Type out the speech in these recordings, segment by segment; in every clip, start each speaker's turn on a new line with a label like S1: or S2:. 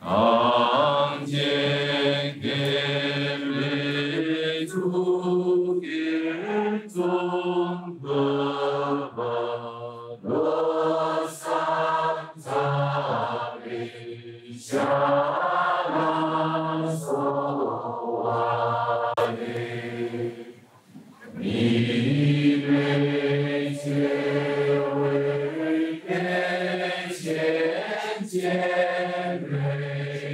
S1: 常见给主给中的巴勒桑扎里夏拉索瓦里，你为结为给千千瑞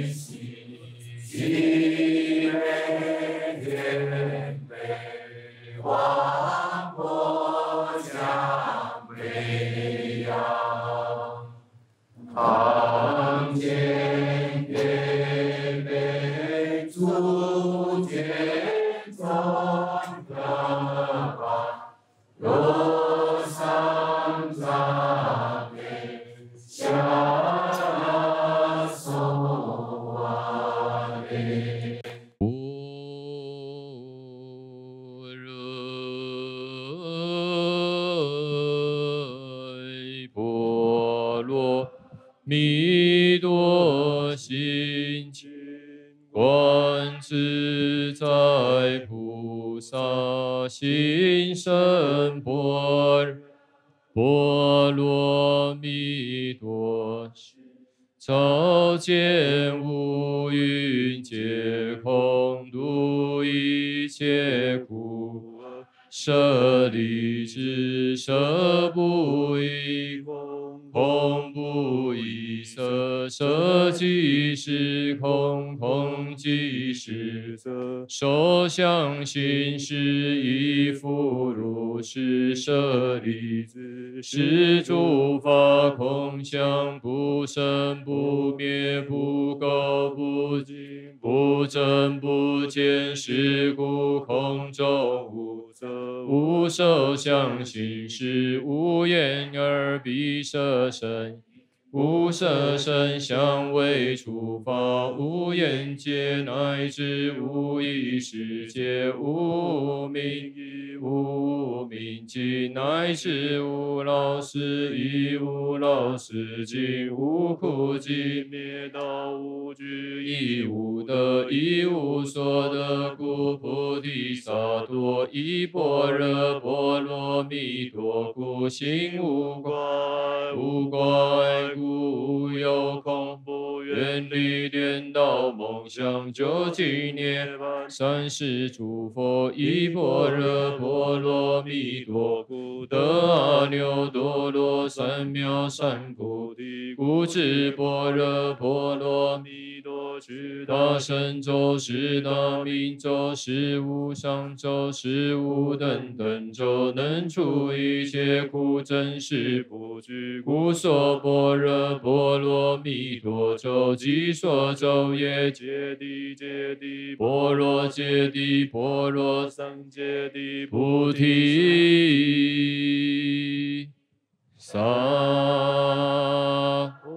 S1: 西，西为天北王国将北洋，常见给北主见中的巴勒桑扎给夏拉索瓦里。波罗蜜多心经，观自在菩萨心身般若波罗蜜多时，照见五蕴皆空，度一切苦厄，舍利子，舍不异空，空不异色，色即是空，空即是色，受想行识亦复如是，舍利子，是诸法空相，不生不灭，不垢不净，不增不减，是故空中无色，无受想行识，无眼耳鼻舌身，无色声香味触法，无眼界，乃至无意识界，无明亦无明尽，乃至无老死亦无老死尽，无苦尽，灭道无惧，亦无得，亦无所得，故菩提萨埵依般若波罗蜜多故，心无怪，无怪故无有恐怖，远离颠倒梦想，究竟涅槃。三世诸佛依般若波罗蜜多故，得阿耨多罗三藐三菩提。故知般若波罗蜜多是大神咒，是大明咒，是无上咒，是无等等咒，能除一切苦，真实不虚。故说般若波罗蜜多咒，即说咒也，揭谛揭谛，般若揭谛，般若三揭谛，菩提萨婆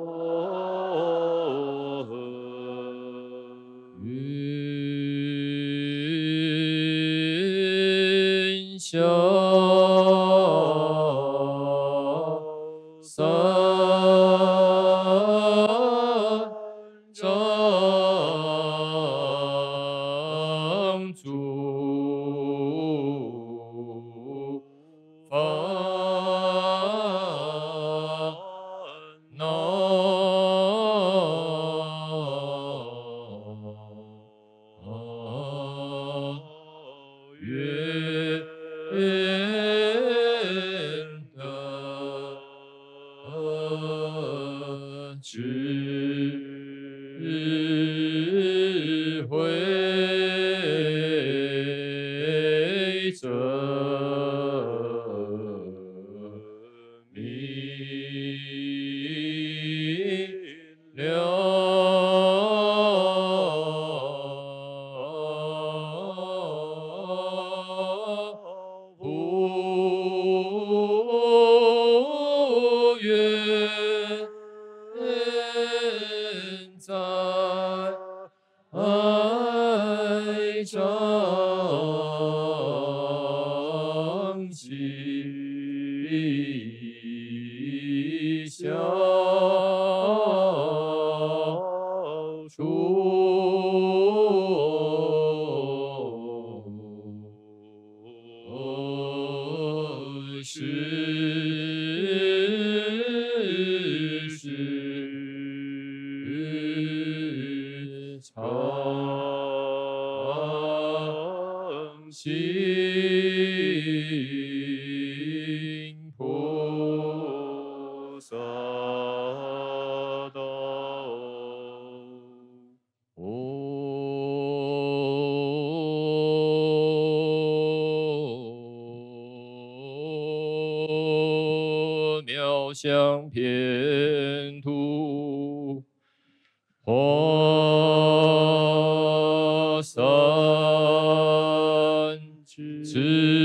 S1: 诃。云霞三藏诸烦恼愿得智慧真明了，不愿相偏途，华山之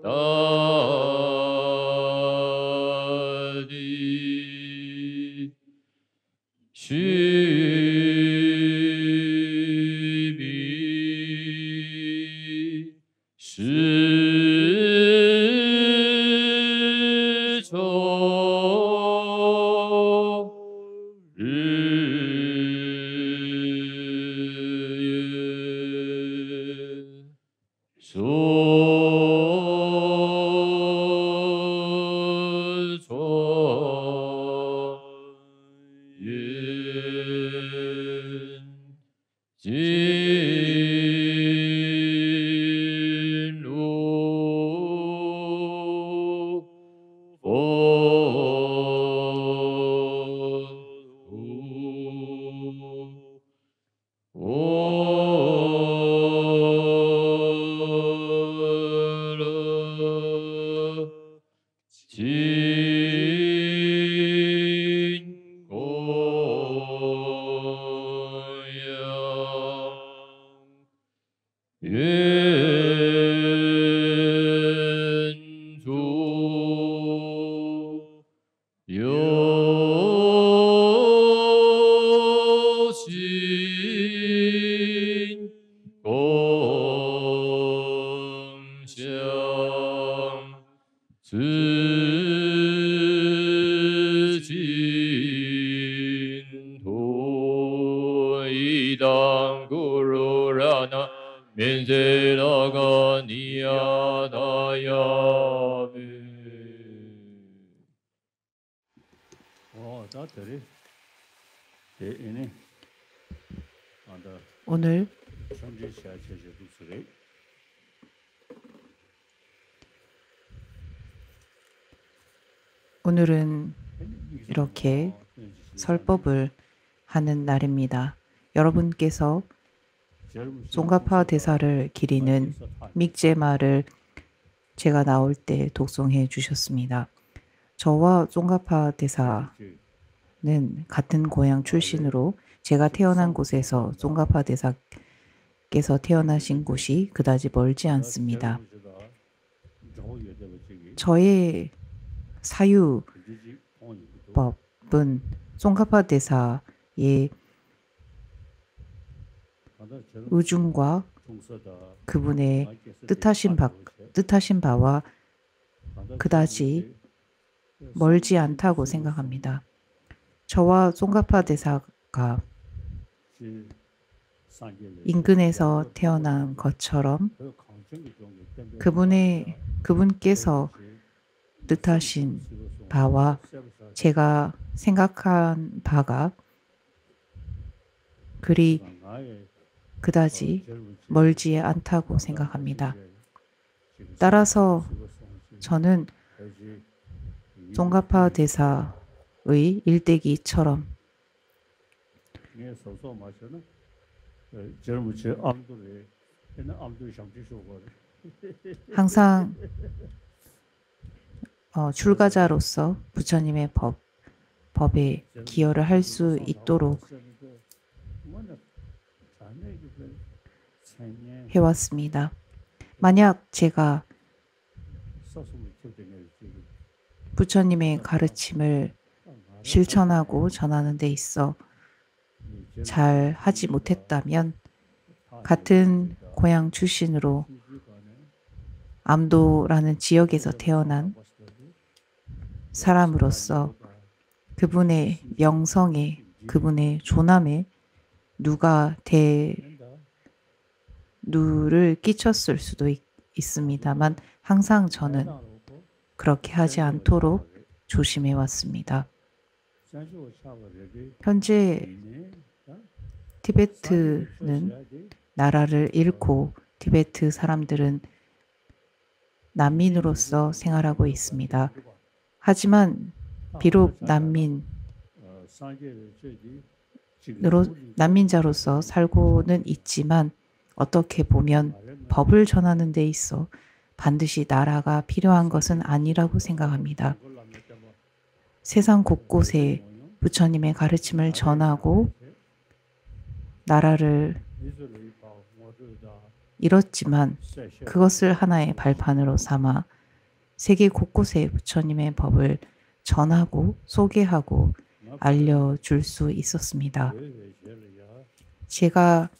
S1: 大地，须弥世çoğu
S2: 오늘은 이렇게 설법을 하는 날입니다. 여러분께서 쫑가파 대사를 기리는 믹제마를 제가 나올 때 독송해 주셨습니다. 저와 쫑가파 대사는 같은 고향 출신으로 제가 태어난 곳에서 쫑가파 대사께서 태어나신 곳이 그다지 멀지 않습니다. 저의 사유법은 쫑가파 대사의 의중과 그분의 뜻하신 바와 그다지 멀지 않다고 생각합니다. 저와 쫑가파 대사가 인근에서 태어난 것처럼 그분께서 뜻하신 바와 제가 생각한 바가 그다지 멀지 않다고 생각합니다. 따라서 저는 쫑가파 대사의 일대기처럼 항상 출가자로서 부처님의 법에 기여를 할 수 있도록 해왔습니다. 만약 제가 부처님의 가르침을 실천하고 전하는 데 있어 잘 하지 못했다면 같은 고향 출신으로 암도라는 지역에서 태어난 사람으로서 그분의 명성에, 그분의 존함에 누를 끼쳤을 수도 있습니다만 항상 저는 그렇게 하지 않도록 조심해 왔습니다. 현재 티베트는 나라를 잃고 티베트 사람들은 난민으로서 생활하고 있습니다. 하지만 비록 난민자로서 살고는 있지만 어떻게 보면 법을 전하는 데 있어 반드시 나라가 필요한 것은 아니라고 생각합니다. 세상 곳곳에 부처님의 가르침을 전하고 나라를 잃었지만 그것을 하나의 발판으로 삼아 세계 곳곳에 부처님의 법을 전하고 소개하고 알려줄 수 있었습니다. 제가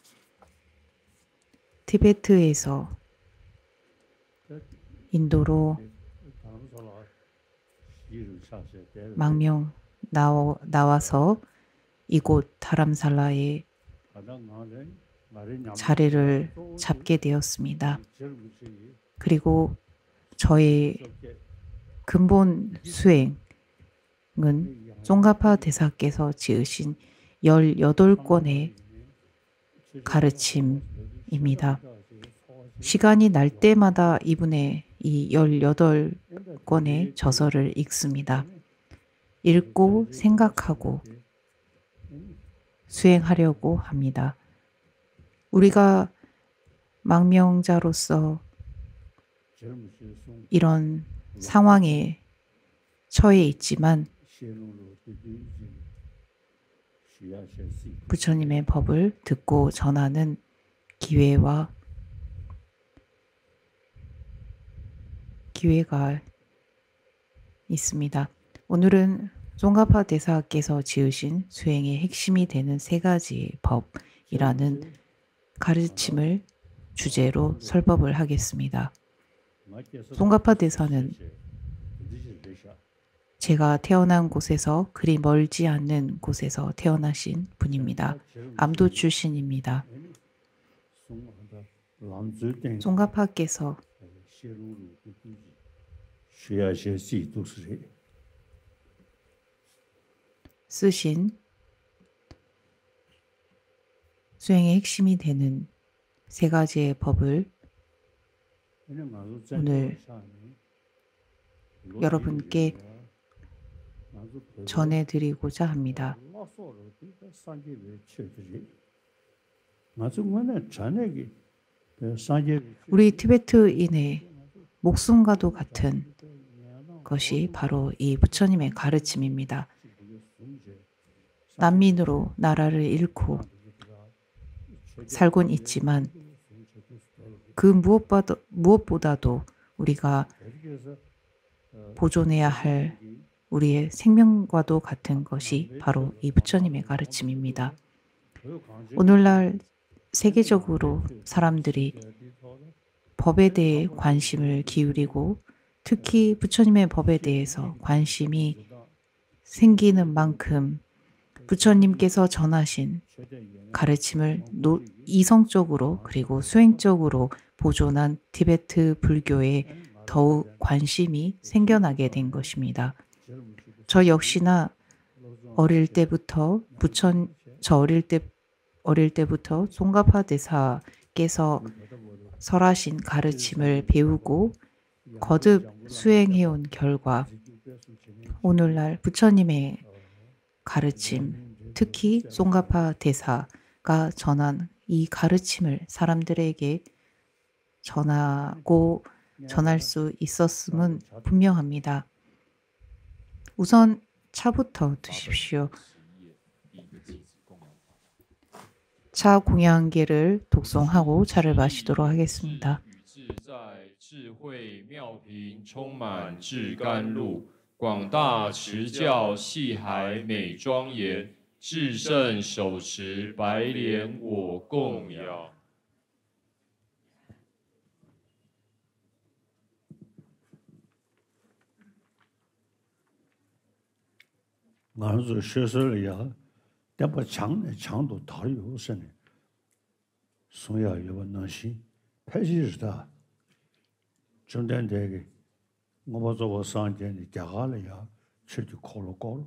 S2: 티베트에서 인도로 망명 나와서 이곳 다람살라에 자리를 잡게 되었습니다. 그리고 저의 근본 수행은 쫑가파 대사께서 지으신 18권의 가르침입니다. 시간이 날 때마다 이분의 이 18권의 저서를 읽습니다. 읽고 생각하고 수행하려고 합니다. 우리가 망명자로서 이런 상황에 처해 있지만 부처님의 법을 듣고 전하는 기회가 있습니다. 오늘은 쫑가파 대사께서 지으신 수행의 핵심이 되는 3가지 법이라는 가르침을 주제로 설법을 하겠습니다. 쫑가파 대사는 제가 태어난 곳에서 그리 멀지 않는 곳에서 태어나신 분입니다. 암도 출신입니다. 쫑가파께서 쓰신 수행의 핵심이 되는 3가지의 법을 오늘 여러분께 전해드리고자 합니다. 우리 티베트인의 목숨과도 같은 것이 바로 이 부처님의 가르침입니다. 난민으로 나라를 잃고 살곤 있지만 그 무엇보다도 우리가 보존해야 할 우리의 생명과도 같은 것이 바로 이 부처님의 가르침입니다. 오늘날 세계적으로 사람들이 법에 대해 관심을 기울이고 특히 부처님의 법에 대해서 관심이 생기는 만큼 부처님께서 전하신 가르침을 이성적으로 그리고 수행적으로 보존한 티베트 불교에 더욱 관심이 생겨나게 된 것입니다. 저 역시나 어릴 때부터 쫑가파 대사께서 설하신 가르침을 배우고 거듭 수행해온 결과 오늘날 부처님의 가르침, 특히 쫑가파 대사가 전한 이 가르침을 사람들에게 전할 수 있었음은 분명합니다. 우선 차부터 드십시오. 차 공양계를 독송하고 차를 마시도록 하겠습니다.
S1: 广大持教系海美庄严，至圣手持白莲我供养。
S3: 俺学生了呀，但把强度大有甚呢，松下也不能行，拍起是他。 정된되게 뭐저거 상전이 자갈이야 실제 콜로콜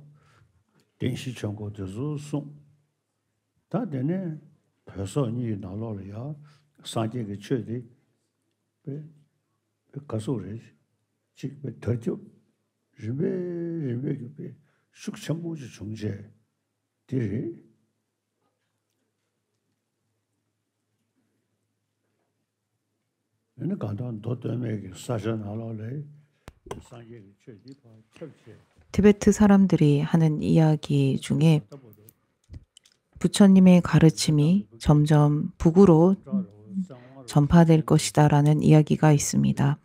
S3: 電子 전고 저수송 다되네 벌써니 나로야 상제게 최대 배 가소래 지금 더죠 리베 숙천부지 중재 디리 ene 간단 더 때문에 사전 하라래 상제게 최대 봐 철제
S2: 티베트 사람들이 하는 이야기 중에 부처님의 가르침이 점점 북으로 전파될 것이다라는 이야기가 있습니다.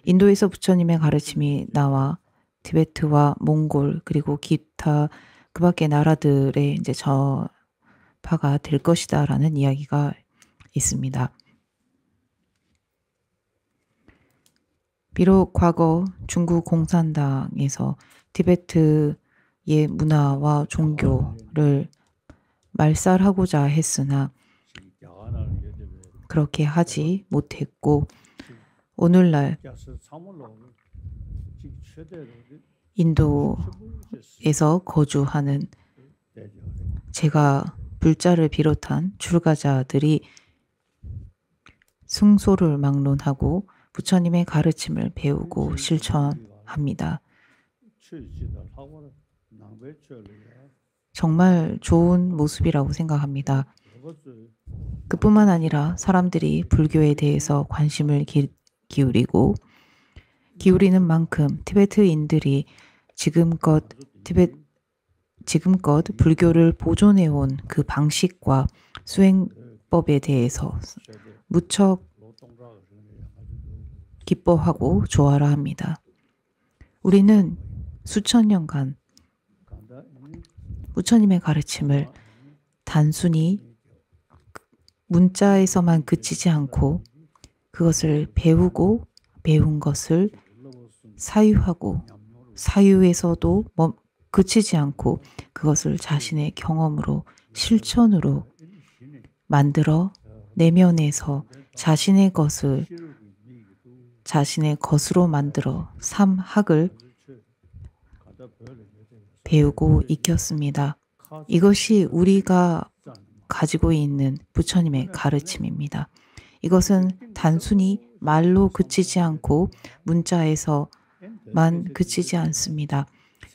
S2: 인도에서 부처님의 가르침이 나와 티베트와 몽골 그리고 기타 그 밖의 나라들에 이제 전파가 될 것이다라는 이야기가 있습니다. 비록 과거 중국 공산당에서 티베트의 문화와 종교를 말살하고자 했으나 그렇게 하지 못했고 오늘날 인도에서 거주하는 제가 불자를 비롯한 출가자들이 승소를 막론하고 부처님의 가르침을 배우고 실천합니다. 정말 좋은 모습이라고 생각합니다. 그뿐만 아니라 사람들이 불교에 대해서 관심을 기울이는 만큼 티베트인들이 지금껏 불교를 보존해온 그 방식과 수행법에 대해서 무척 기뻐하고 좋아라 합니다. 우리는 수천 년간 부처님의 가르침을 단순히 문자에서만 그치지 않고 그것을 배우고 배운 것을 사유하고 사유에서도 그치지 않고 그것을 자신의 경험으로 실천으로 만들어 내면에서 자신의 것으로 만들어 삼학을 배우고 익혔습니다. 이것이 우리가 가지고 있는 부처님의 가르침입니다. 이것은 단순히 말로 그치지 않고 문자에서만 그치지 않습니다.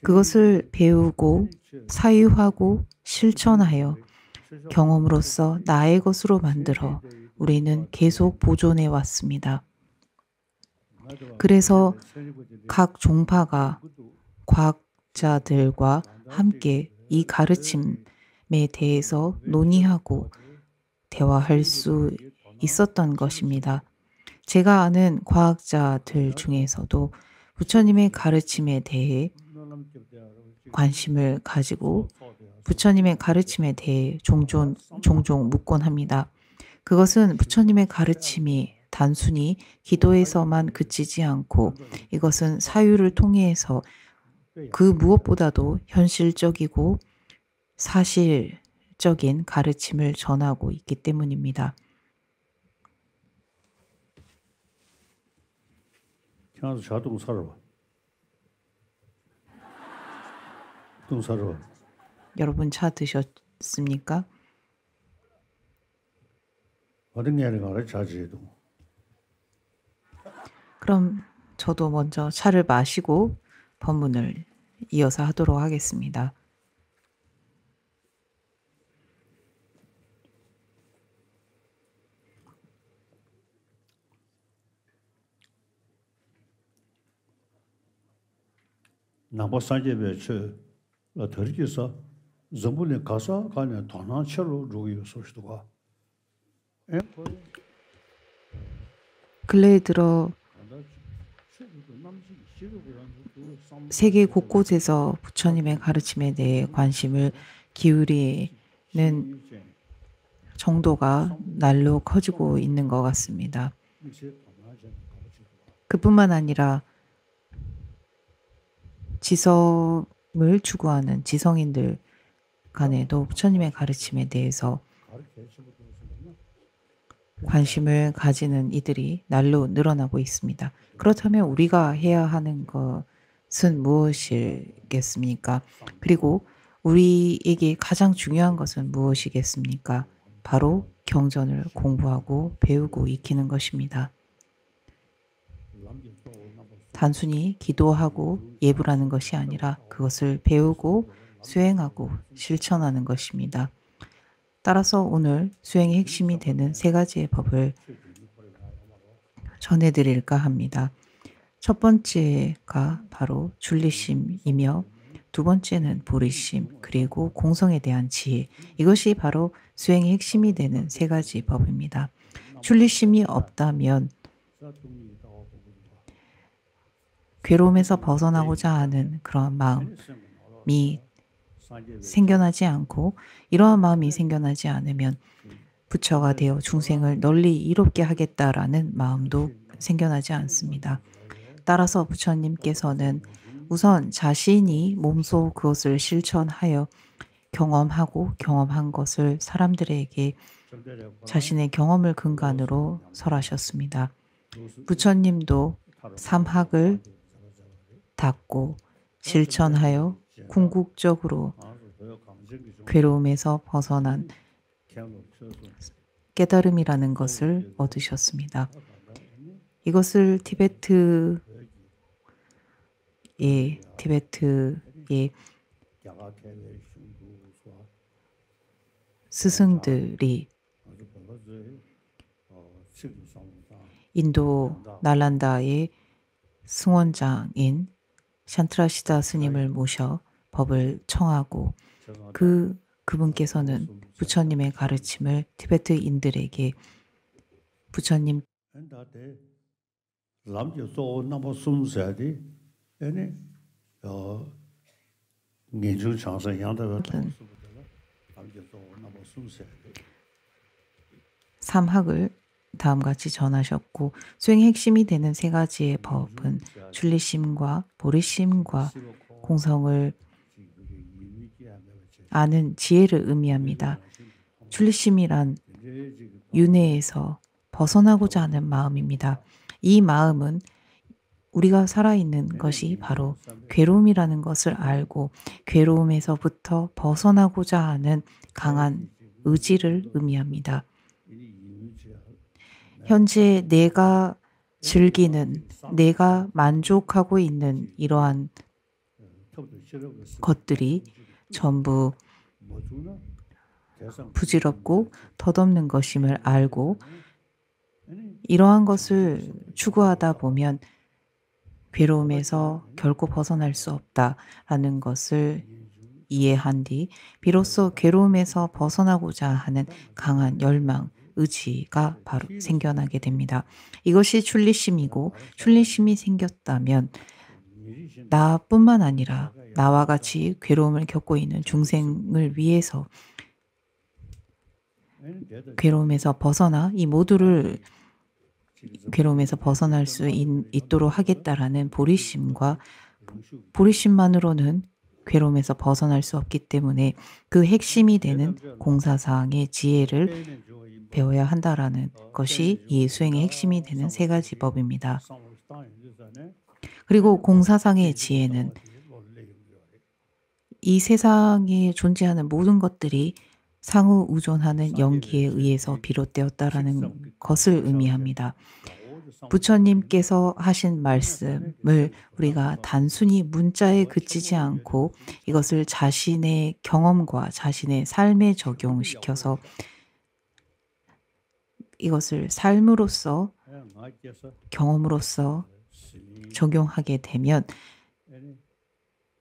S2: 그것을 배우고 사유하고 실천하여 경험으로써 나의 것으로 만들어 우리는 계속 보존해 왔습니다. 그래서 각 종파가 과학자들과 함께 이 가르침에 대해서 논의하고 대화할 수 있었던 것입니다. 제가 아는 과학자들 중에서도 부처님의 가르침에 대해 관심을 가지고 부처님의 가르침에 대해 종종 묻곤 합니다. 그것은 부처님의 가르침이 단순히 기도에서만 그치지 않고 이것은 사유를 통해서 그 무엇보다도 현실적이고 사실적인 가르침을 전하고 있기 때문입니다. 여러분 차 드셨습니까? 그럼 저도 먼저 차를 마시고 법문을 이어서 하도록 하겠습니다. 근래에 들어 세계 곳곳에서 부처님의 가르침에 대해 관심을 기울이는 정도가 날로 커지고 있는 것 같습니다. 그뿐만 아니라 지성을 추구하는 지성인들 간에도 부처님의 가르침에 대해서 관심을 가지는 이들이 날로 늘어나고 있습니다. 그렇다면 우리가 해야 하는 것은 무엇이겠습니까? 그리고 우리에게 가장 중요한 것은 무엇이겠습니까? 바로 경전을 공부하고 배우고 익히는 것입니다. 단순히 기도하고 예불하는 것이 아니라 그것을 배우고 수행하고 실천하는 것입니다. 따라서 오늘 수행의 핵심이 되는 세 가지의 법을 전해드릴까 합니다. 첫 번째가 바로 줄리심이며 두 번째는 보리심, 그리고 공성에 대한 지혜. 이것이 바로 수행의 핵심이 되는 세 가지 법입니다. 줄리심이 없다면 괴로움에서 벗어나고자 하는 그런 마음이 생겨나지 않고, 이러한 마음이 생겨나지 않으면 부처가 되어 중생을 널리 이롭게 하겠다라는 마음도 생겨나지 않습니다. 따라서 부처님께서는 우선 자신이 몸소 그것을 실천하여 경험하고 경험한 것을 사람들에게 자신의 경험을 근간으로 설하셨습니다. 부처님도 삼학을 닦고 실천하여 궁극적으로 괴로움에서 벗어난 깨달음이라는 것을 얻으셨습니다. 이것을 티베트의 스승들이 인도 날란다의 승원장인 샨트라시다 스님을 모셔 법을 청하고 그분께서는 부처님의 가르침을 티베트인들에게 부처님 삼학을 다음같이 전하셨고, 수행의 핵심이 되는 세 가지의 법은 줄리심과 보리심과 공성을 아는 지혜를 의미합니다. 줄리심이란 윤회에서 벗어나고자 하는 마음입니다. 이 마음은 우리가 살아있는 것이 바로 괴로움이라는 것을 알고 괴로움에서부터 벗어나고자 하는 강한 의지를 의미합니다. 현재 내가 즐기는, 내가 만족하고 있는 이러한 것들이 전부 부질없고 덧없는 것임을 알고 이러한 것을 추구하다 보면 괴로움에서 결코 벗어날 수 없다라는 것을 이해한 뒤 비로소 괴로움에서 벗어나고자 하는 강한 열망, 의지가 바로 생겨나게 됩니다. 이것이 출리심이고, 출리심이 생겼다면 나뿐만 아니라 나와 같이 괴로움을 겪고 있는 중생을 위해서 괴로움에서 벗어나 이 모두를 괴로움에서 벗어날 수 있도록 하겠다라는 보리심과 보리심만으로는 괴로움에서 벗어날 수 없기 때문에 그 핵심이 되는 공사상의 지혜를 배워야 한다라는 것이 이 수행의 핵심이 되는 세 가지 법입니다. 그리고 공사상의 지혜는 이 세상에 존재하는 모든 것들이 상호 의존하는 연기에 의해서 비롯되었다라는 것을 의미합니다. 부처님께서 하신 말씀을 우리가 단순히 문자에 그치지 않고 이것을 자신의 경험과 자신의 삶에 적용시켜서 이것을 삶으로서 경험으로서 적용하게 되면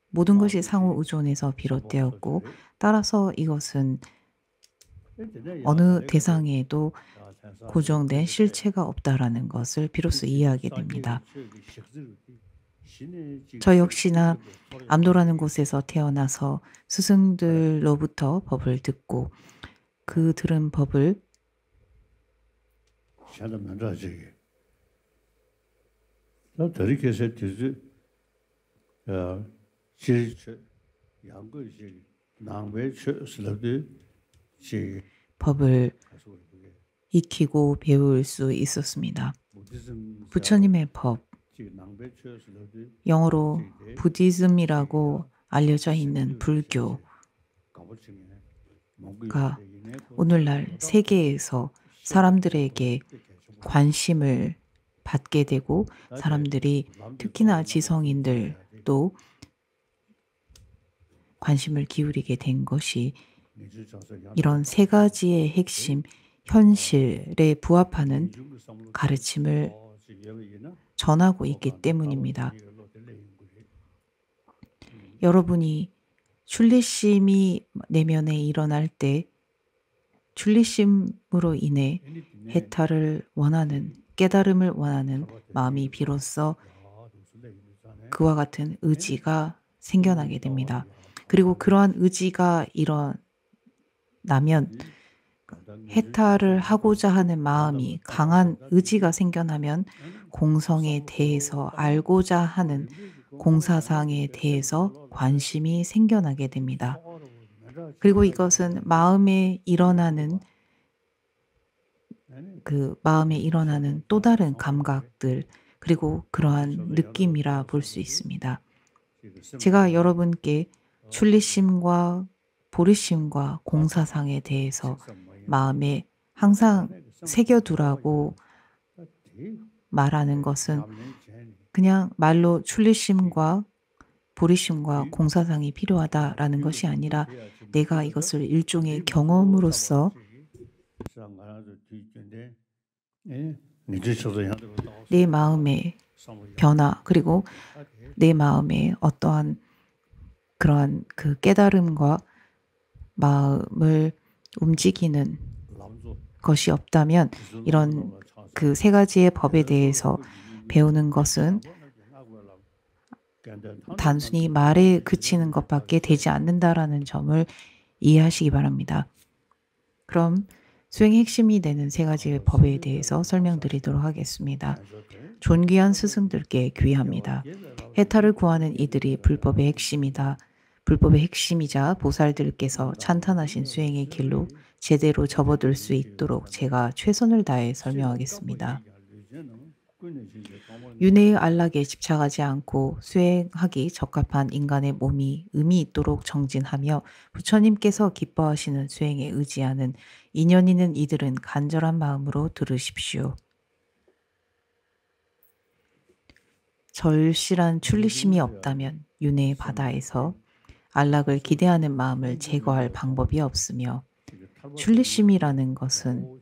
S2: 모든 것이 상호 의존에서 비롯되었고, 따라서 이것은 어느 대상에도 고정된 실체가 없다라는 것을 비로소 이해하게 됩니다. 저 역시나 암도라는 곳에서 태어나서 스승들로부터 법을 듣고 그 들은 법을 법을 익히고 배울 수 있었습니다.
S3: 부디즘
S2: 부처님의 법,
S3: 지금 낭배 최소로도
S2: 영어로 부디즘이라고 알려져 있는 불교가
S3: 가보증에 몽고에
S2: 오늘날 세계에서 사람들에게 관심을 받게 되고 사람들이 특히나 지성인들도 관심을 기울이게 된 것이 이런 세 가지의 핵심, 현실에 부합하는 가르침을 전하고 있기 때문입니다. 여러분이 출리심이 내면에 일어날 때 출리심으로 인해 해탈을 원하는, 깨달음을 원하는 마음이 비로소 그와 같은 의지가 생겨나게 됩니다. 그리고 그러한 의지가 일어나면 해탈을 하고자 하는 마음이 강한 의지가 생겨나면 공성에 대해서 알고자 하는 공사상에 대해서 관심이 생겨나게 됩니다. 그리고 이것은 마음에 일어나는 또 다른 감각들 그리고 그러한 느낌이라 볼 수 있습니다. 제가 여러분께 출리심과 보리심과 공사상에 대해서 마음에 항상 새겨두라고 말하는 것은 그냥 말로 출리심과 보리심과 공사상이 필요하다라는 것이 아니라 내가 이것을 일종의 경험으로서 내 마음의 변화 그리고 내 마음에 어떠한 그러한 그 깨달음과 마음을 움직이는 것이 없다면 이런 그 세 가지의 법에 대해서 배우는 것은 단순히 말에 그치는 것밖에 되지 않는다라는 점을 이해하시기 바랍니다. 그럼 수행의 핵심이 되는 세 가지의 법에 대해서 설명드리도록 하겠습니다. 존귀한 스승들께 귀합니다. 해탈을 구하는 이들이 불법의 핵심이다. 불법의 핵심이자 보살들께서 찬탄하신 수행의 길로 제대로 접어들 수 있도록 제가 최선을 다해 설명하겠습니다. 윤회의 안락에 집착하지 않고 수행하기 적합한 인간의 몸이 의미 있도록 정진하며 부처님께서 기뻐하시는 수행에 의지하는 인연 있는 이들은 간절한 마음으로 들으십시오. 절실한 출리심이 없다면 윤회의 바다에서 안락을 기대하는 마음을 제거할 방법이 없으며 출리심이라는 것은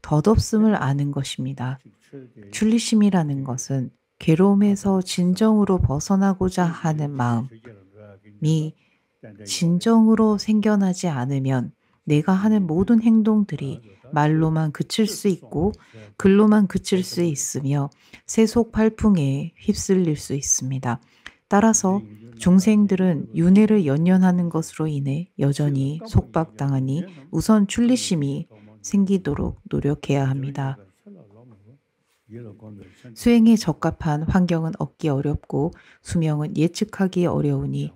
S2: 덧없음을 아는 것입니다. 출리심이라는 것은 괴로움에서 진정으로 벗어나고자 하는 마음이 진정으로 생겨나지 않으면 내가 하는 모든 행동들이 말로만 그칠 수 있고 글로만 그칠 수 있으며 세속팔풍에 휩쓸릴 수 있습니다. 따라서 중생들은 윤회를 연연하는 것으로 인해 여전히 속박당하니 우선 출리심이 생기도록 노력해야 합니다. 수행에 적합한 환경은 얻기 어렵고 수명은 예측하기 어려우니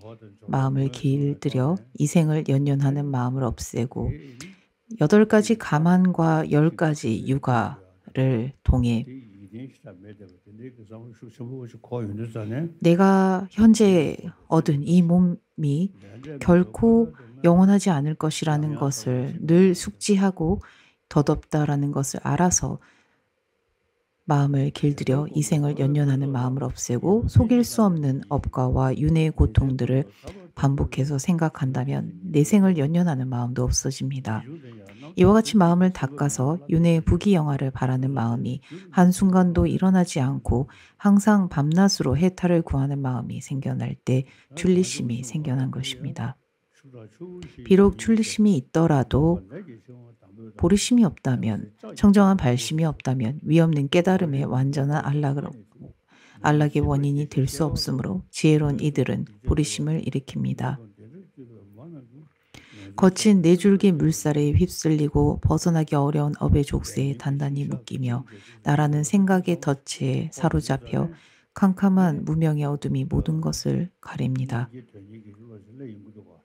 S2: 마음을 길들여 이생을 연연하는 마음을 없애고 8가지 가만과 10가지 유가를 통해 내가 현재 얻은 이 몸이 결코 영원하지 않을 것이라는 것을 늘 숙지하고 덧없다라는 것을 알아서 마음을 길들여 이생을 연연하는 마음을 없애고 속일 수 없는 업과와 윤회의 고통들을 반복해서 생각한다면 내생을 연연하는 마음도 없어집니다. 이와 같이 마음을 닦아서 윤회의 부귀영화를 바라는 마음이 한순간도 일어나지 않고 항상 밤낮으로 해탈을 구하는 마음이 생겨날 때 출리심이 생겨난 것입니다. 비록 출리심이 있더라도 보리심이 없다면, 청정한 발심이 없다면 위없는 깨달음의 완전한 안락의 원인이 될 수 없으므로 지혜로운 이들은 보리심을 일으킵니다. 거친 네 줄기 물살에 휩쓸리고 벗어나기 어려운 업의 족쇄에 단단히 묶이며 나라는 생각의 덫에 사로잡혀 캄캄한 무명의 어둠이 모든 것을 가립니다.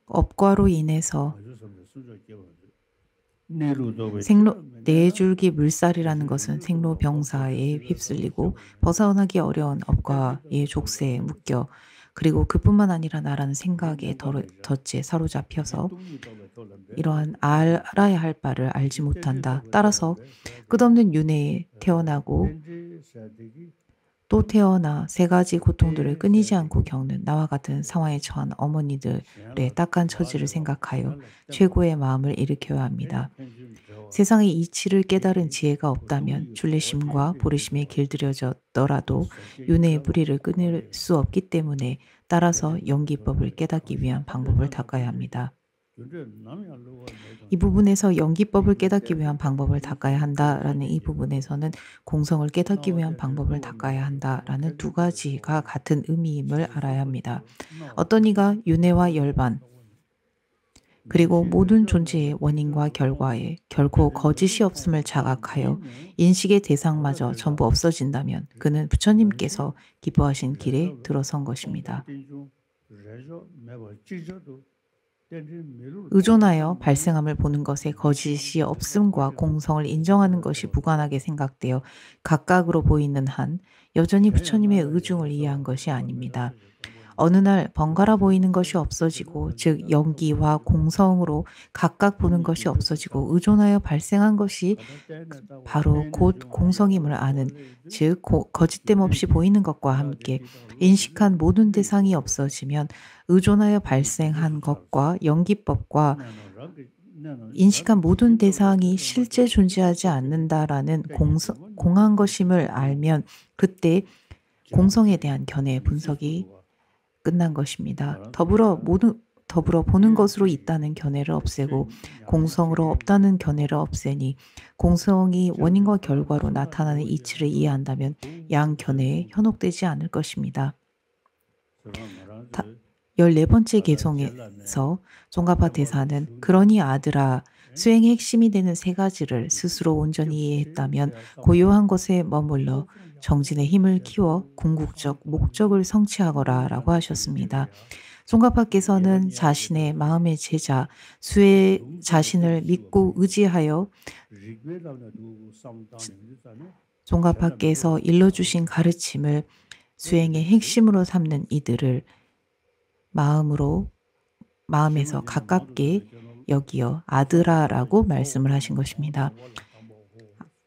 S2: 업과로 인해서 네 줄기 물살이라는 것은 생로병사에 휩쓸리고 벗어나기 어려운 업과의 족쇄에 묶여 그리고 그뿐만 아니라 나라는 생각에 덫에 사로잡혀서 이러한 알아야 할 바를 알지 못한다. 따라서 끝없는 윤회에 태어나고 또 태어나 세 가지 고통들을 끊이지 않고 겪는 나와 같은 상황에 처한 어머니들의 딱한 처지를 생각하여 최고의 마음을 일으켜야 합니다. 세상의 이치를 깨달은 지혜가 없다면 줄레심과 보리심에 길들여졌더라도 윤회의 뿌리를 끊을 수 없기 때문에 따라서 연기법을 깨닫기 위한 방법을 닦아야 합니다. 이 부분에서 연기법을 깨닫기 위한 방법을 닦아야 한다라는 이 부분에서는 공성을 깨닫기 위한 방법을 닦아야 한다라는 두 가지가 같은 의미임을 알아야 합니다. 어떤 이가 윤회와 열반 그리고 모든 존재의 원인과 결과에 결코 거짓이 없음을 자각하여 인식의 대상마저 전부 없어진다면 그는 부처님께서 기뻐하신 길에 들어선 것입니다. 의존하여 발생함을 보는 것에 거짓이 없음과 공성을 인정하는 것이 무관하게 생각되어 각각으로 보이는 한 여전히 부처님의 의중을 이해한 것이 아닙니다. 어느 날 번갈아 보이는 것이 없어지고 즉 연기와 공성으로 각각 보는 것이 없어지고 의존하여 발생한 것이 바로 곧 공성임을 아는 즉 거짓됨 없이 보이는 것과 함께 인식한 모든 대상이 없어지면 의존하여 발생한 것과 연기법과 인식한 모든 대상이 실제 존재하지 않는다라는 공한 것임을 알면 그때 공성에 대한 견해 분석이 끝난 것입니다. 더불어 보는 것으로 있다는 견해를 없애고 공성으로 없다는 견해를 없애니 공성이 원인과 결과로 나타나는 이치를 이해한다면 양 견해에 현혹되지 않을 것입니다. 14번째 개송에서 종가파 대사는 그러니 아들아 수행의 핵심이 되는 세 가지를 스스로 온전히 이해했다면 고요한 것에 머물러 정진의 힘을 키워 궁극적 목적을 성취하거라 라고 하셨습니다. 송가파께서는 자신의 마음의 제자 수의 자신을 믿고 의지하여 송가파께서 일러주신 가르침을 수행의 핵심으로 삼는 이들을 마음에서 가깝게 여기어 아들아라고 말씀을 하신 것입니다.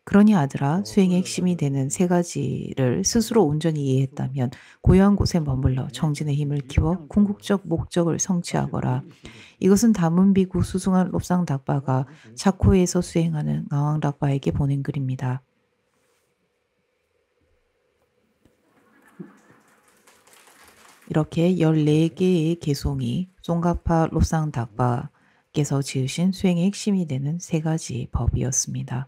S2: 그러니 아들아 수행의 핵심이 되는 세 가지를 스스로 온전히 이해했다면 고요한 곳에 머물러 정진의 힘을 키워 궁극적 목적을 성취하거라. 이것은 다문비구 수승한 롭상닥바가 차코에서 수행하는 가왕닥바에게 보낸 글입니다. 이렇게 14개의 개송이 송가파 롭상닥바께서 지으신 수행의 핵심이 되는 세 가지 법이었습니다.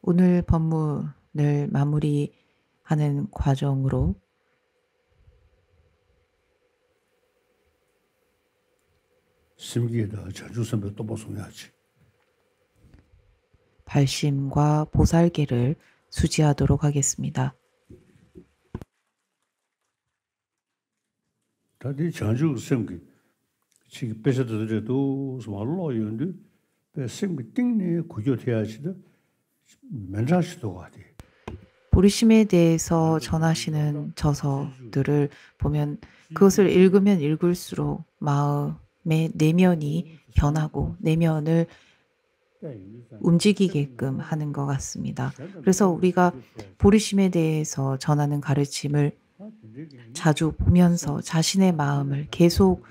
S2: 오늘 법문을 마무리하는 과정으로 발심과 보살계를 수지하도록 하겠습니다.
S3: 다들 전주 생기 지금 배서들도 스마로 요인데 생기 띵네 구조돼야지도 면사시도 와디
S2: 보리심에 대해서 전하시는 저서들을 보면 그것을 읽으면 읽을수록 마음의 내면이 변하고 내면을 움직이게끔 하는 것 같습니다. 그래서 우리가 보리심에 대해서 전하는 가르침을 자주 보면서 자신의 마음을 계속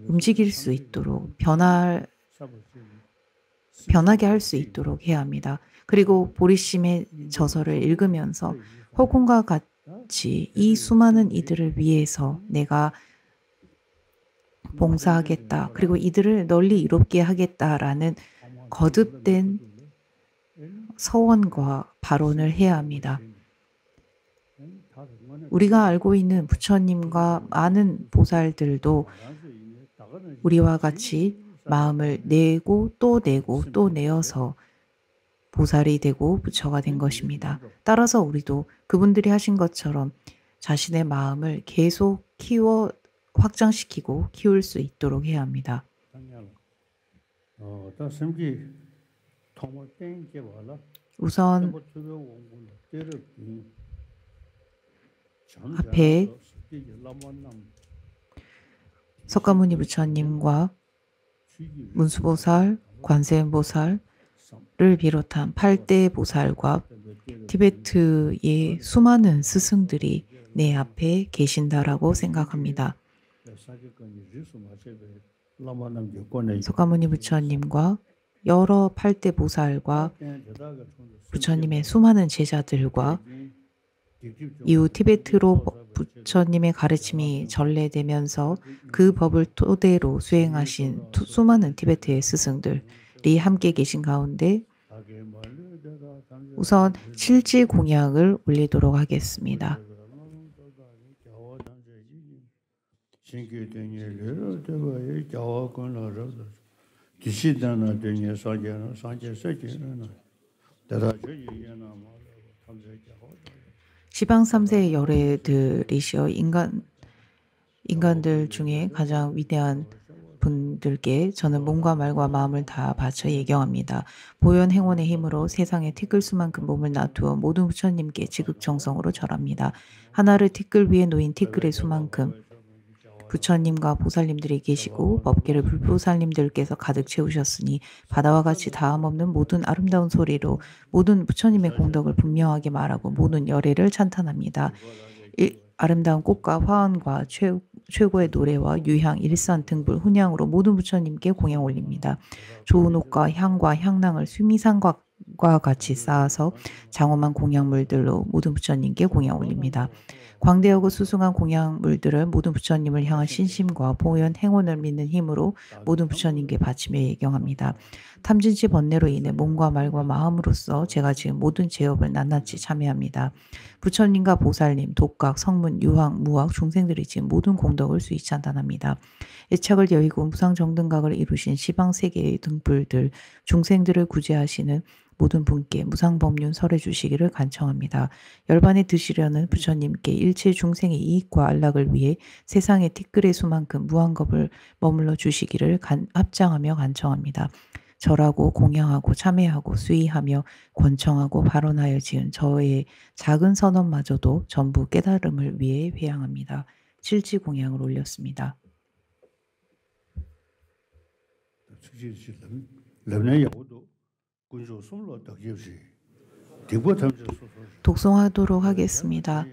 S2: 움직일 수 있도록 변하게 할 수 있도록 해야 합니다. 그리고 보리심의 저서를 읽으면서 허공과 같이 이 수많은 이들을 위해서 내가 봉사하겠다. 그리고 이들을 널리 이롭게 하겠다라는 거듭된 서원과 발언을 해야 합니다. 우리가 알고 있는 부처님과 많은 보살들도 우리와 같이 마음을 내고 또 내고 또 내어서 보살이 되고 부처가 된 것입니다. 따라서 우리도 그분들이 하신 것처럼 자신의 마음을 계속 확장시키고 키울 수 있도록 해야 합니다. 우선 앞에 석가모니 부처님과 문수보살, 관세음보살을 비롯한 8대 보살과 티베트의 수많은 스승들이 내 앞에 계신다라고 생각합니다. 석가모니 부처님과 여러 8대 보살과 부처님의 수많은 제자들과 이후 티베트로 부처님의 가르침이 전래되면서 그 법을 토대로 수행하신 수많은 티베트의 스승들이 함께 계신 가운데 우선 칠지 공양을 올리도록 하겠습니다. 지방 3세의 열애들이시여 인간들 중에 가장 위대한 분들께 저는 몸과 말과 마음을 다 바쳐 예경합니다. 보현 행원의 힘으로 세상에 티끌 수만큼 몸을 놔두어 모든 부처님께 지극정성으로 절합니다. 하나를 티끌 위에 놓인 티끌의 수만큼 부처님과 보살님들이 계시고 법계를 불보살님들께서 가득 채우셨으니 바다와 같이 다함없는 모든 아름다운 소리로 모든 부처님의 공덕을 분명하게 말하고 모든 열애를 찬탄합니다. 아름다운 꽃과 화환과 최고의 노래와 유향, 일산, 등불, 훈향으로 모든 부처님께 공양 올립니다. 좋은 옷과 향과 향낭을 수미상과 같이 쌓아서 장엄한 공양물들로 모든 부처님께 공양 올립니다. 광대하고 수승한 공양물들을 모든 부처님을 향한 신심과 보현 행원을 믿는 힘으로 모든 부처님께 바치며 예경합니다. 탐진치 번뇌로 인해 몸과 말과 마음으로써 제가 지금 모든 제업을 낱낱이 참여합니다. 부처님과 보살님, 독각, 성문, 유황, 무학, 중생들이 지금 모든 공덕을 수이 찬탄합니다. 애착을 여의고 무상정등각을 이루신 시방세계의 등불들, 중생들을 구제하시는 모든 분께 무상법륜 설해 주시기를 간청합니다. 열반에 드시려는 부처님께 일체 중생의 이익과 안락을 위해 세상의 티끌의 수만큼 무한겁을 머물러 주시기를 합장하며 간청합니다. 절하고 공양하고 참회하고 수의하며 권청하고 발언하여 지은 저의 작은 선언마저도 전부 깨달음을 위해 회양합니다. 칠지 공양을 올렸습니다. 독송하도록 하겠습니다.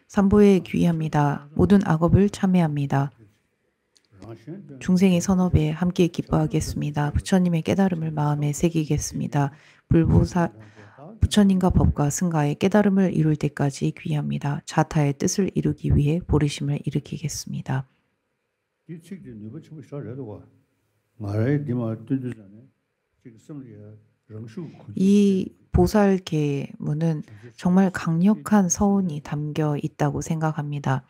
S2: 삼보에 귀의합니다. 모든 악업을 참회합니다. 중생의 선업에 함께 기뻐하겠습니다. 부처님의 깨달음을 마음에 새기겠습니다. 부처님과 법과 승가의 깨달음을 이룰 때까지 귀의합니다. 자타의 뜻을 이루기 위해 보리심을 일으키겠습니다. 이 보살계문은 정말 강력한 서운이 담겨 있다고 생각합니다.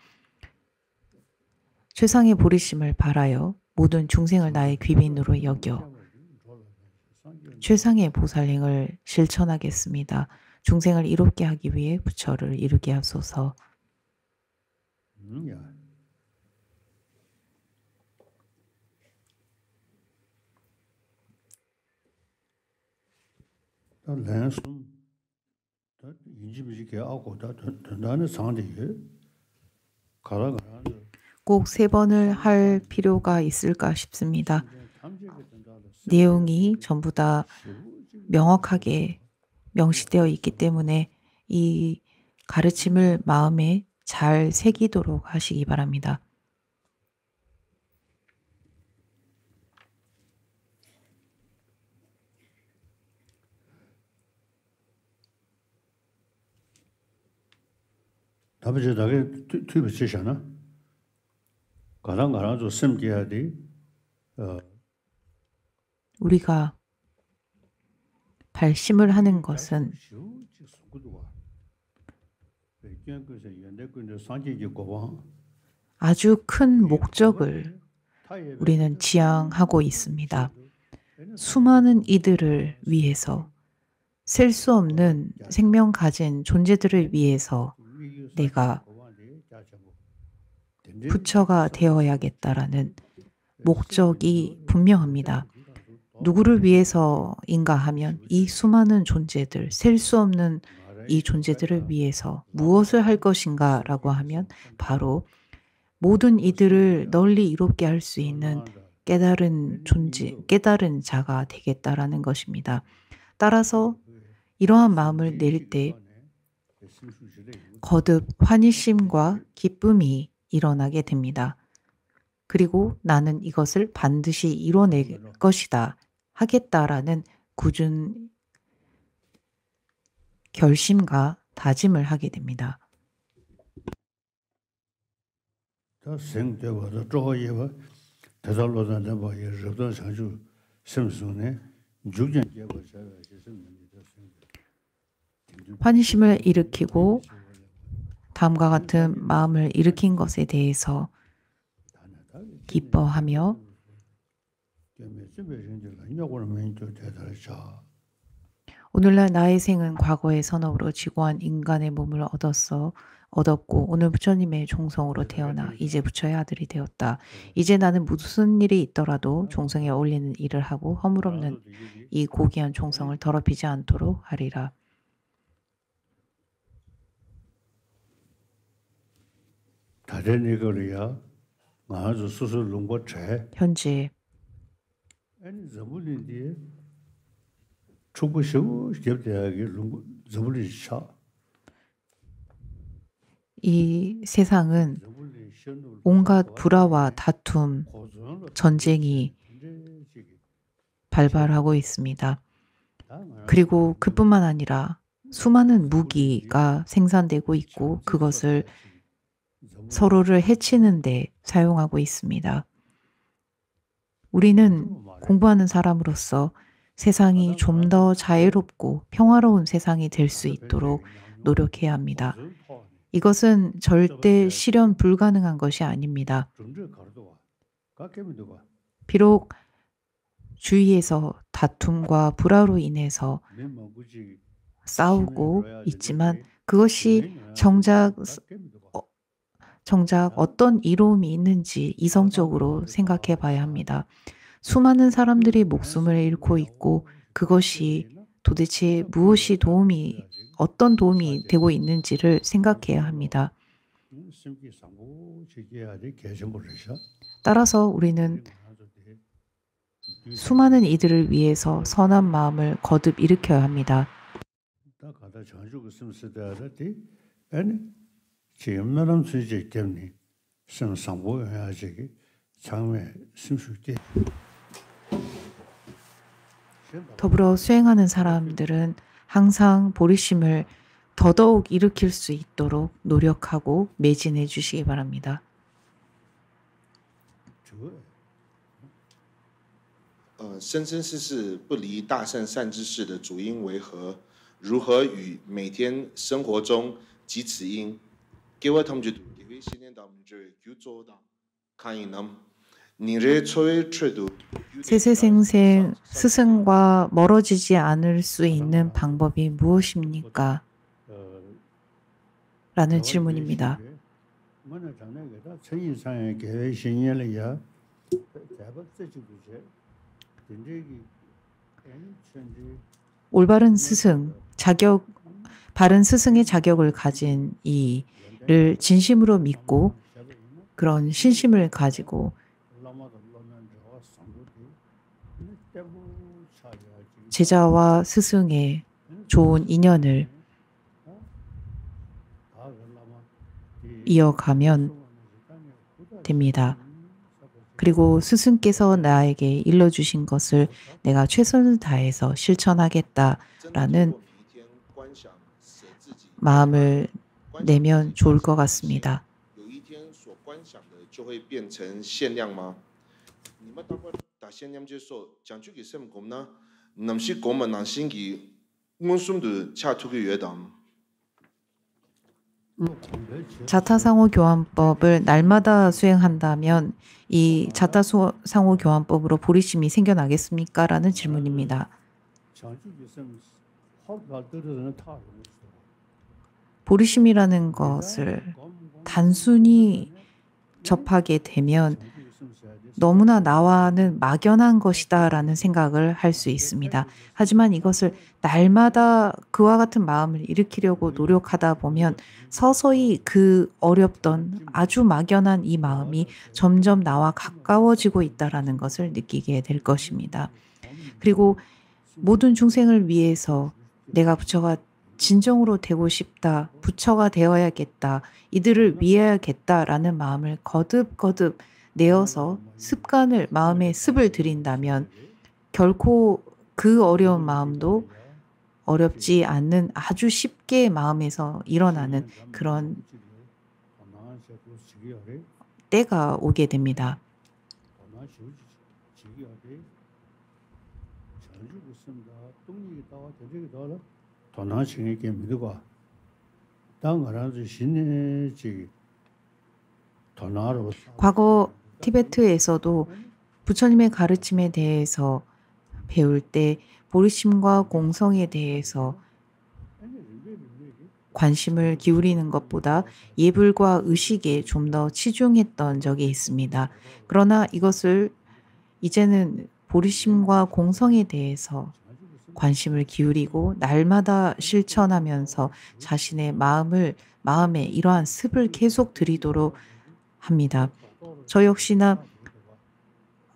S2: 최상의 보리심을 바라여 모든 중생을 나의 귀빈으로 여겨 최상의 보살행을 실천하겠습니다. 중생을 이롭게 하기 위해 부처를 이루게 하소서. 꼭 3번을 할 필요가 있을까 싶습니다. 내용이 전부 다 명확하게 명시되어 있기 때문에 이 가르침을 마음에 잘 새기도록 하시기 바랍니다. 우리가 발심을 하는 것은 아주 큰 목적을 우리는 지향하고 있습니다. 수많은 이들을 위해서 셀 수 없는 생명 가진 존재들을 위해서 내가 부처가 되어야겠다라는 목적이 분명합니다. 누구를 위해서인가 하면 이 수많은 존재들, 셀 수 없는 이 존재들을 위해서 무엇을 할 것인가 라고 하면 바로 모든 이들을 널리 이롭게 할 수 있는 깨달은 존재, 깨달은 자가 되겠다라는 것입니다. 따라서 이러한 마음을 낼 때 거듭 환희심과 기쁨이 일어나게 됩니다. 그리고 나는 이것을 반드시 이뤄낼 것이다, 하겠다라는 굳은 결심과 다짐을 하게 됩니다. 환희심을 일으키고 다음과 같은 마음을 일으킨 것에 대해서 기뻐하며 오늘날 나의 생은 과거의 선업으로 지고한 인간의 몸을 얻었고 오늘 부처님의 종성으로 태어나 이제 부처의 아들이 되었다. 이제 나는 무슨 일이 있더라도 종성에 어울리는 일을 하고 허물없는 이 고귀한 종성을 더럽히지 않도록 하리라. 현재 이 세상은 온갖 불화와 다툼, 전쟁이 발발하고 있습니다. 그리고 그뿐만 아니라 수많은 무기가 생산되고 있고 그것을 서로를 해치는 데 사용하고 있습니다. 우리는 공부하는 사람으로서 세상이 좀 더 자유롭고 평화로운 세상이 될 수 있도록 노력해야 합니다. 이것은 절대 실현 불가능한 것이 아닙니다. 비록 주위에서 다툼과 불화로 인해서 싸우고 있지만 그것이 정작 어떤 이로움이 있는지 이성적으로 생각해 봐야 합니다. 수많은 사람들이 목숨을 잃고 있고 그것이 도대체 무엇이 어떤 도움이 되고 있는지를 생각해야 합니다. 따라서 우리는 수많은 이들을 위해서 선한 마음을 거듭 일으켜야 합니다. 더불어 수행하는 사람들은 항상 보리심을 더더욱 일으킬 수 있도록 노력하고 매진해 주시기 바랍니다.
S4: 生生世世不离大善善知识的主因为何？如何与每天生活中及此因？给我他们就给我信念到就就做到，看一能。
S2: 세세생생 스승과 멀어지지 않을 수 있는 방법이 무엇입니까? 라는 질문입니다. 올바른 스승, 바른 스승의 자격을 가진 이를 진심으로 믿고 그런 신심을 가지고 제자와 스승의 좋은 인연을 이어가면 됩니다. 그리고 스승께서 나에게 일러주신 것을 내가 최선을 다해서 실천하겠다라는 마음을 내면 좋을 것 같습니다. 자타상호 교환법을 날마다 수행한다면 이 자타상호 교환법으로 보리심이 생겨나겠습니까? 라는 질문입니다. 보리심이라는 것을 단순히 접하게 되면 너무나 나와는 막연한 것이다 라는 생각을 할 수 있습니다. 하지만 이것을 날마다 그와 같은 마음을 일으키려고 노력하다 보면 서서히 그 어렵던 아주 막연한 이 마음이 점점 나와 가까워지고 있다라는 것을 느끼게 될 것입니다. 그리고 모든 중생을 위해서 내가 부처가 진정으로 되고 싶다, 부처가 되어야겠다, 이들을 위해야겠다라는 마음을 거듭거듭 내어서 습관을, 마음에 습을 들인다면 결코 그 어려운 마음도 어렵지 않는 아주 쉽게 마음에서 일어나는 그런 때가 오게 됩니다. 과거 티베트에서도 부처님의 가르침에 대해서 배울 때 보리심과 공성에 대해서 관심을 기울이는 것보다 예불과 의식에 좀 더 치중했던 적이 있습니다. 그러나 이것을 이제는 보리심과 공성에 대해서 관심을 기울이고 날마다 실천하면서 자신의 마음에 이러한 습을 계속 들이도록 합니다. 저 역시나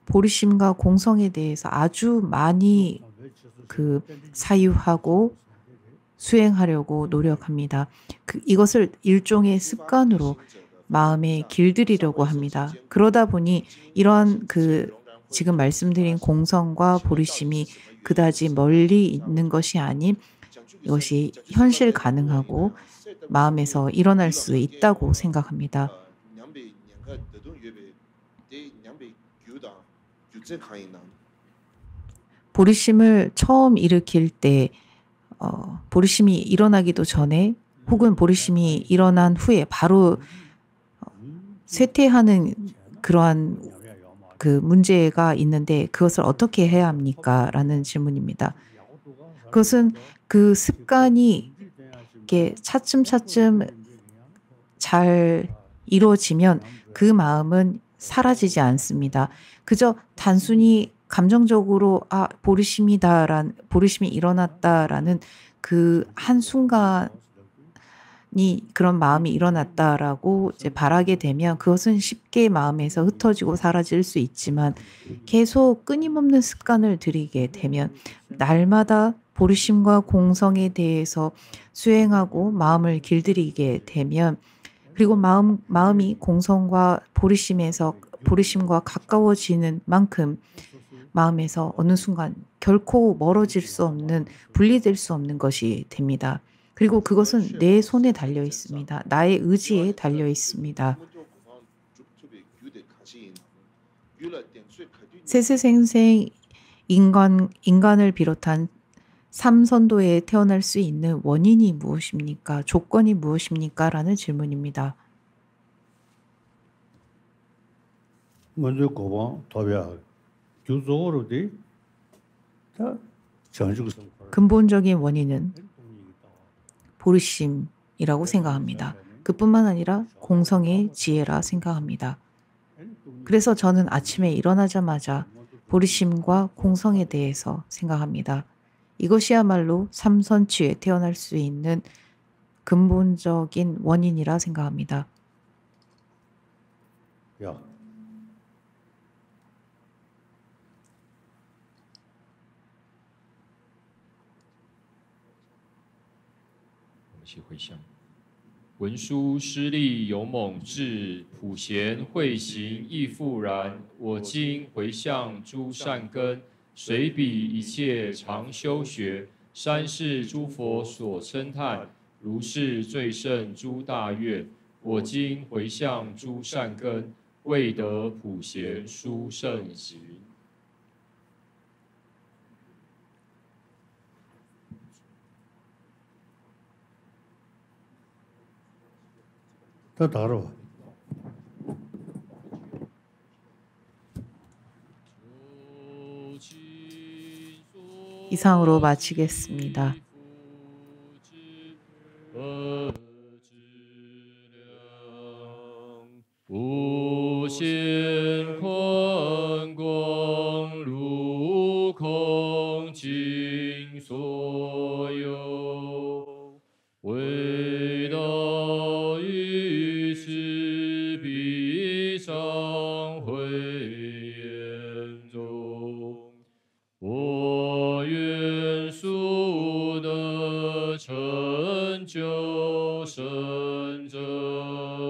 S2: 보리심과 공성에 대해서 아주 많이 사유하고 수행하려고 노력합니다. 이것을 일종의 습관으로 마음에 길들이려고 합니다. 그러다 보니 이런 지금 말씀드린 공성과 보리심이 그다지 멀리 있는 것이 아닌 이것이 현실 가능하고 마음에서 일어날 수 있다고 생각합니다. 보리심을 처음 일으킬 때 보리심이 일어나기도 전에 혹은 보리심이 일어난 후에 바로 쇠퇴하는 그러한 문제가 있는데 그것을 어떻게 해야 합니까? 라는 질문입니다. 그것은 그 습관이 이렇게 차츰차츰 잘 이루어지면 그 마음은 사라지지 않습니다. 그저 단순히 감정적으로 보리심이 일어났다라는 그 한순간이 그런 마음이 일어났다라고 이제 바라게 되면 그것은 쉽게 마음에서 흩어지고 사라질 수 있지만 계속 끊임없는 습관을 들이게 되면 날마다 보리심과 공성에 대해서 수행하고 마음을 길들이게 되면 그리고 마음이 공성과 보리심과 가까워지는 만큼 마음에서 어느 순간 결코 멀어질 수 없는, 분리될 수 없는 것이 됩니다. 그리고 그것은 내 손에 달려 있습니다. 나의 의지에 달려 있습니다. 세세생생 인간을 비롯한 삼선도에 태어날 수 있는 원인이 무엇입니까? 조건이 무엇입니까? 라는 질문입니다.
S3: 먼저 고방 도비야 규조로 돼
S2: 근본적인 원인은 보리심이라고 생각합니다. 그뿐만 아니라 공성의 지혜라 생각합니다. 그래서 저는 아침에 일어나자마자 보리심과 공성에 대해서 생각합니다. 이것이야말로 삼선취에 태어날 수 있는 근본적인 원인이라 생각합니다.
S3: 야.
S1: 回向。文殊师利勇猛智，普贤慧行亦复然。我今回向诸善根，随彼一切常修学，三世诸佛所称叹，如是最胜诸大愿。我今回向诸善根，未得普贤殊胜行。
S3: 야. 더 다뤄.
S2: 이상으로 마치겠습니다.
S1: 无限宽广，如空尽所有，唯道于此必上慧眼中。我愿速得成就圣者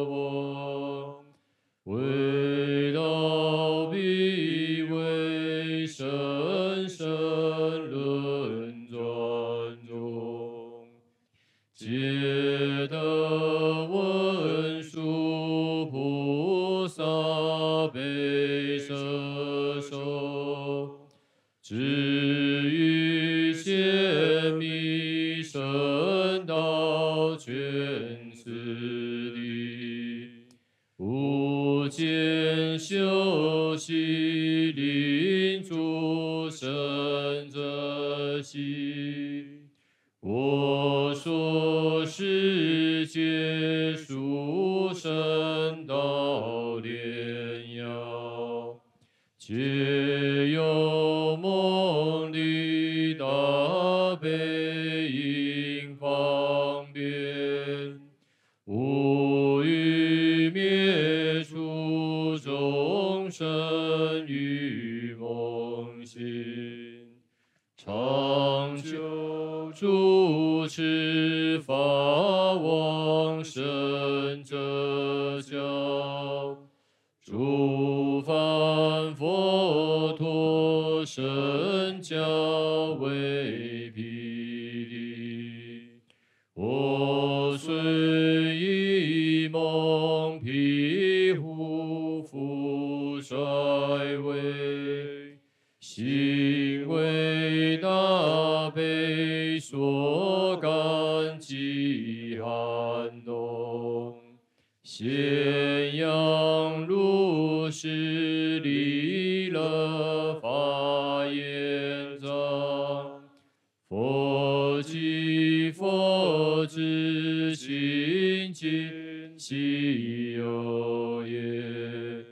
S1: 王，唯道必为深深论转中，皆得文殊菩萨悲摄受。至于显密圣道全次第，无间修习令诸圣者心，我说世界殊胜道炼药，皆有梦里大悲应方便，无欲灭除众生于梦心，长久主持法往生者教。诸梵佛陀圣教为毗梨，我虽以梦毗护复衰微，心为大悲所感激撼动，咸阳如是离了法眼藏，佛即佛之心尽悉有也，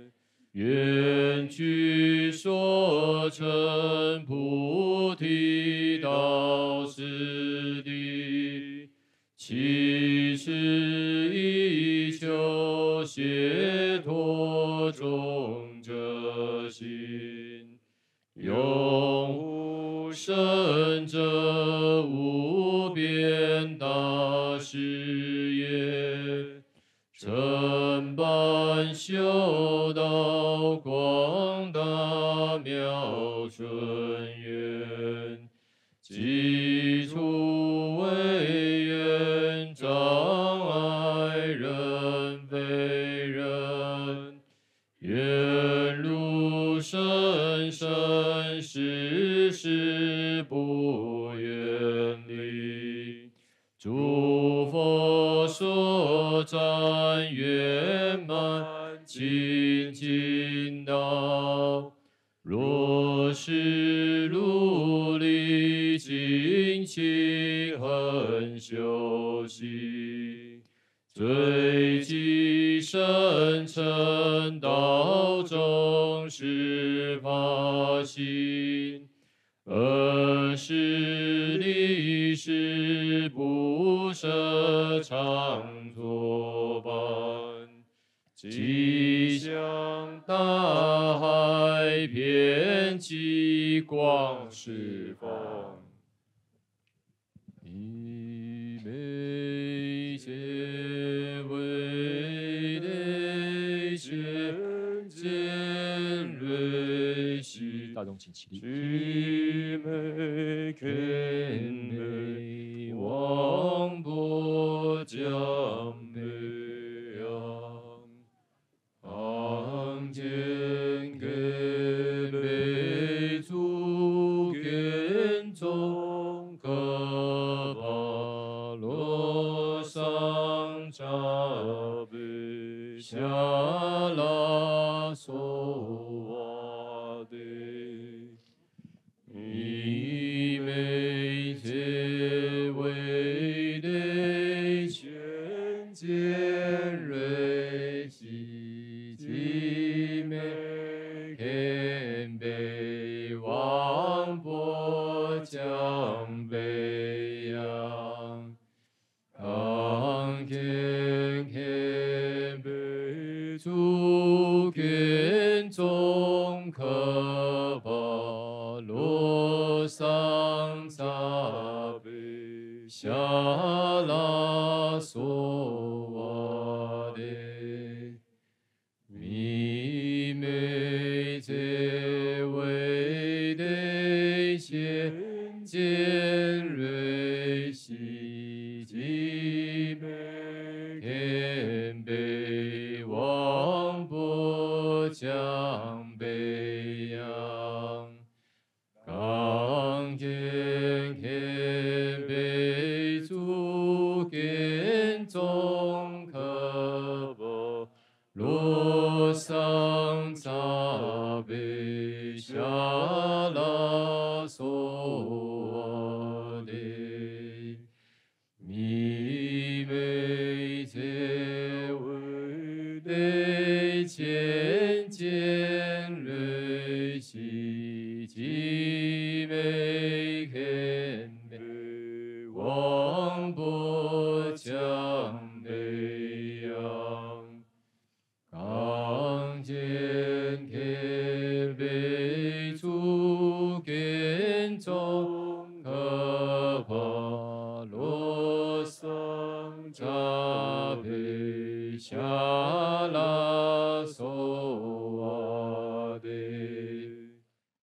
S1: 愿具所成菩提道次第，其次以求解脱众者心，永无生者无边大事业，正般修道广大妙纯愿，即除为愿障碍人非人，愿如生生世世不远离，诸佛所赞圆满清净道，若是如理精勤恒修习，最极深成道中是法心，而是历史不舍常作伴，吉祥大海遍极光十方，以美皆为内见见瑞喜，大众请起立。具美肯美王波将美扬，昂见给美足见中可巴罗桑扎贝。拉索瓦的，以美结为的全见瑞西基美谦卑王波将北洋。当天天被主权中可把罗桑扎贝下拉索瓦的弥美结为的先见瑞西基美谦卑王波将北洋。刚健谦卑主权中可不罗桑扎贝下拉索的弥美结为的前见瑞西基美谦卑王波将北洋。刚健谦卑主权中可把罗桑扎贝下拉索